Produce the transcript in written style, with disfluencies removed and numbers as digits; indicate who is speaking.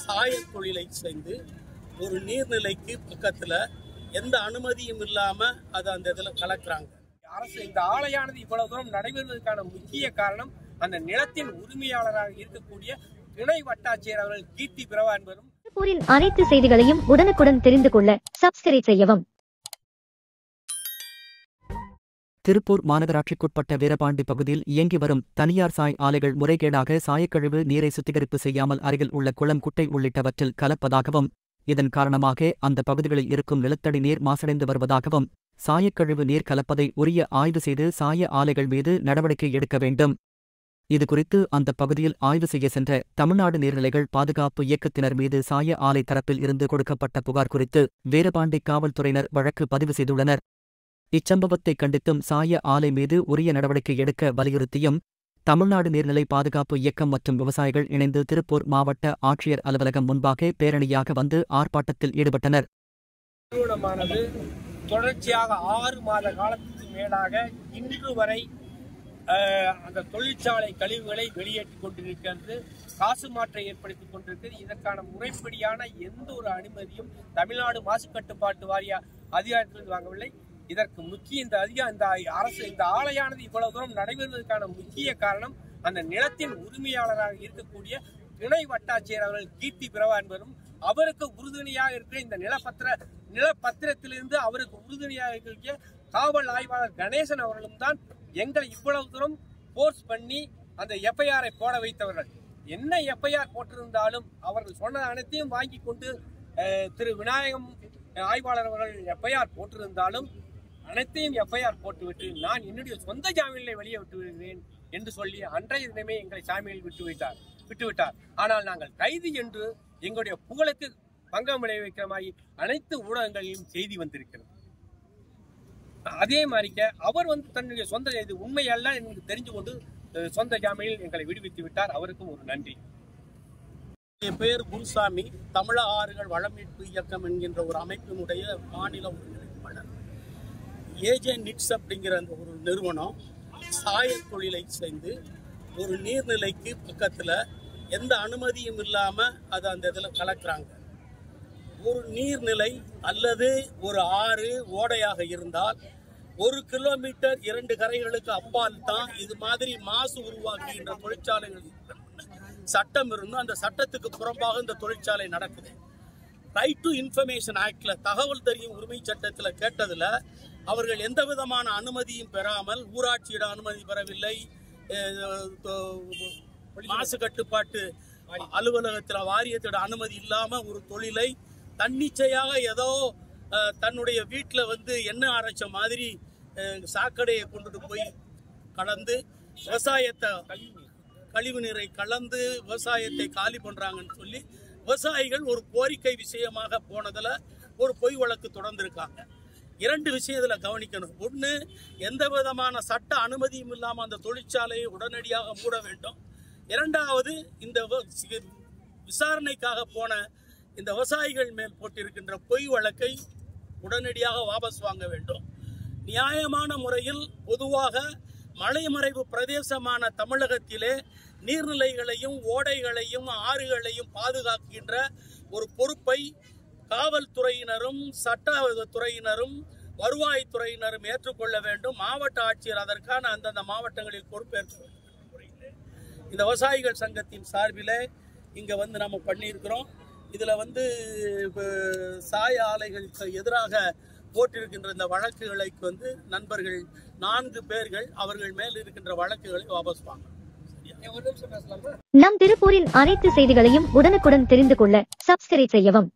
Speaker 1: சாயல் தொழிலை செய்து ஒரு நீர்நிலைக்கு பக்கத்துல எந்த அனுமதியும் இல்லாம அதை அந்த இதுல கலக்குறாங்க.
Speaker 2: அரசு இந்த ஆலையானது இவ்வளவு தூரம் நடைபெறுவதற்கான முக்கிய காரணம் அந்த நிலத்தின் உரிமையாளராக இருக்கக்கூடிய துணை வட்டாட்சியர் அவர்கள் கீர்த்தி பிரபா என்பதும்.
Speaker 3: திருப்பூரின் அனைத்து செய்திகளையும் உடனுக்குடன் தெரிந்து கொள்ள சப்ஸ்கிரைப் செய்யவும்.
Speaker 4: திருப்பூர் மாநகராட்சிக்குட்பட்ட வீரபாண்டி பகுதியில் இயங்கி வரும் தனியார் சாய் ஆலைகள் முறைகேடாக சாயக்கழிவு நீரை சுத்திகரிப்பு செய்யாமல் அருகில் உள்ள குளம், குட்டை உள்ளிட்டவற்றில் கலப்பதாகவும், இதன் காரணமாக அந்த பகுதிகளில் இருக்கும் நிலத்தடி நீர் மாசடைந்து வருவதாகவும், சாயக்கழிவு நீர் கலப்பதை உரிய ஆய்வு செய்து சாய ஆலைகள் மீது நடவடிக்கை எடுக்க வேண்டும். இதுகுறித்து அந்த பகுதியில் ஆய்வு செய்ய சென்ற தமிழ்நாடு நீர்நிலைகள் பாதுகாப்பு இயக்கத்தினர் மீது சாய ஆலை தரப்பில் இருந்து கொடுக்கப்பட்ட புகார் குறித்து வீரபாண்டி காவல்துறையினர் வழக்கு பதிவு செய்துள்ளனர். இச்சம்பவத்தை கண்டித்தும் சாய ஆலை மீது உரிய நடவடிக்கை எடுக்க வலியுறுத்தியும் தமிழ்நாடு நீர்நிலை பாதுகாப்பு இயக்கம் மற்றும் விவசாயிகள் இணைந்து திருப்பூர் மாவட்ட ஆட்சியர் அலுவலகம் முன்பாக பேரணியாக வந்து ஆர்ப்பாட்டத்தில் ஈடுபட்டனர்.
Speaker 2: நிறுவனமானது தொடர்ச்சியாக 6 மாத காலத்துக்கு மேலாக இன்று வரை அந்த தொழிற்சாலை கழிவுகளை வெளியேற்றிக் கொண்டிருக்கிறது, காசு மாற்றை ஏற்படுத்திக் கொண்டிருக்கிறது. இதற்கான முறைப்படியான எந்த ஒரு அனுமதியும் தமிழ்நாடு மாசு கட்டுப்பாட்டு வாரிய அதிகாரத்திலிருந்து வாங்கவில்லை. இதற்கு முக்கிய இந்த அரசு இந்த ஆலையானது இவ்வளவு தூரம் நடைபெறுவதற்கான முக்கிய காரணம் அந்த நிலத்தின் உரிமையாளராக இருக்கக்கூடிய துணை வட்டாட்சியர் அவர்கள் கீர்த்தி பிரபா என்பதும், அவருக்கு உறுதுணையாக இருக்கிற இந்த நிலப்பத்திரத்திலிருந்து அவருக்கு உறுதுணையாக இருக்கக்கூடிய காவல் ஆய்வாளர் கணேசன் அவர்களும் தான் எங்களை இவ்வளவு தூரம் போர்ஸ் பண்ணி அந்த எஃப்ஐஆரை போட வைத்தவர்கள். என்ன எஃப்ஐஆர் போட்டிருந்தாலும் அவர்கள் சொன்ன அனைத்தையும் வாங்கி கொண்டு திரு விநாயகம் ஆய்வாளர் அவர்கள் எஃப்ஐஆர் போட்டிருந்தாலும் அனைத்தையும் எஃப்ஐஆர் போட்டுவிட்டு நான் என்னுடைய சொந்த ஜாமீனிலே வெளியே விட்டு விடுகிறேன் என்று சொல்லி அன்றைய தினமே எங்களை ஜாமீனில் விட்டுவிட்டார். ஆனால் நாங்கள் கைது என்று எங்களுடைய புகழுக்கு பங்கம் விளைவிக்கிற மாதிரி அனைத்து ஊடகங்களையும் செய்தி வந்திருக்கிறது. அதே மாதிரிக்க அவர் தன்னுடைய சொந்த இது உண்மை அல்ல என்று தெரிஞ்சு கொண்டு சொந்த ஜாமீனில் எங்களை விடுவித்து விட்டார். அவருக்கும் ஒரு நன்றி.
Speaker 1: என் பேர் குருசாமி. தமிழக ஆறுகள் வள மீட்பு இயக்கம் என்கின்ற ஒரு அமைப்பினுடைய மாநில ஒருங்கிணைப்பாளர். ஏஜே நிட்ஸ் அப்படிங்கிற அந்த ஒரு நிறுவனம் சாயல் தொழிலை செய்து ஒரு நீர்நிலைக்கு பக்கத்துல எந்த அனுமதியும் இல்லாம அதை அந்த இதுல கலக்குறாங்க. ஒரு நீர்நிலை அல்லது ஒரு ஆறு ஓடையாக இருந்தால் 1 கிலோமீட்டர் 2 கரைகளுக்கு அப்பால் தான் இது மாதிரி மாசு உருவாக்குகின்ற தொழிற்சாலைகள் சட்டம் இருந்தும் அந்த சட்டத்துக்கு புறம்பாக இந்த தொழிற்சாலை நடக்குது. ரைட் டு இன்ஃபர்மேஷன் ஆக்ட்ல தகவல் தெரியும் உரிமை சட்டத்துல கேட்டதுல அவர்கள் எந்த விதமான அனுமதியும் பெறாமல், ஊராட்சியிடம் அனுமதி பெறவில்லை, மாசு கட்டுப்பாட்டு அலுவலகத்தில் வாரியத்தோட அனுமதி இல்லாம ஒரு தொழிலை தன்னிச்சையாக ஏதோ தன்னுடைய வீட்டில் எண்ணெய் அரைச்ச மாதிரி சாக்கடையை கொண்டுட்டு போய் கலந்து விவசாயத்தை கழிவு நீரை கலந்து விவசாயத்தை காலி பண்றாங்கன்னு சொல்லி விவசாயிகள் ஒரு கோரிக்கை விஷயமாக போனதுல ஒரு பொய் வழக்கு தொடர்ந்திருக்காங்க. 2 விஷயத்துல கவனிக்கணும். ஒன்று, எந்த விதமான சட்ட அனுமதியும் இல்லாமல் அந்த தொழிற்சாலையை உடனடியாக மூட வேண்டும். 2வது, இந்த விசாரணைக்காக போன இந்த விவசாயிகள் மேல் போட்டிருக்கின்ற பொய் வழக்கை உடனடியாக வாபஸ் வாங்க வேண்டும். நியாயமான முறையில் பொதுவாக மலைமறைவு பிரதேசமான தமிழகத்திலே நீர்நிலைகளையும் ஓடைகளையும் ஆறுகளையும் பாதுகாக்கின்ற ஒரு பொறுப்பை காவல்துறையினரும் சட்டத்துறையினரும் வருவாய்த்துறையினரும் ஏற்றுக்கொள்ள வேண்டும். மாவட்ட ஆட்சியர் அதற்கான அந்தந்த மாவட்டங்களில் பொறுப்பேற்க வேண்டும். இந்த விவசாயிகள் சங்கத்தின் சார்பில் இங்க நம்ம பண்ணியிருக்கிறோம். இதுல சாய ஆலைகளுக்கு எதிராக போட்டிருக்கின்ற இந்த வழக்குகளுக்கு நண்பர்கள் 4 பேர்கள் அவர்கள் மேல் இருக்கின்ற வழக்குகளை வாபஸ் வாங்க.
Speaker 3: நம் திருப்பூரின் அனைத்து செய்திகளையும் உடனுக்குடன் தெரிந்து கொள்ள சப்ஸ்கிரைப் செய்யவும்.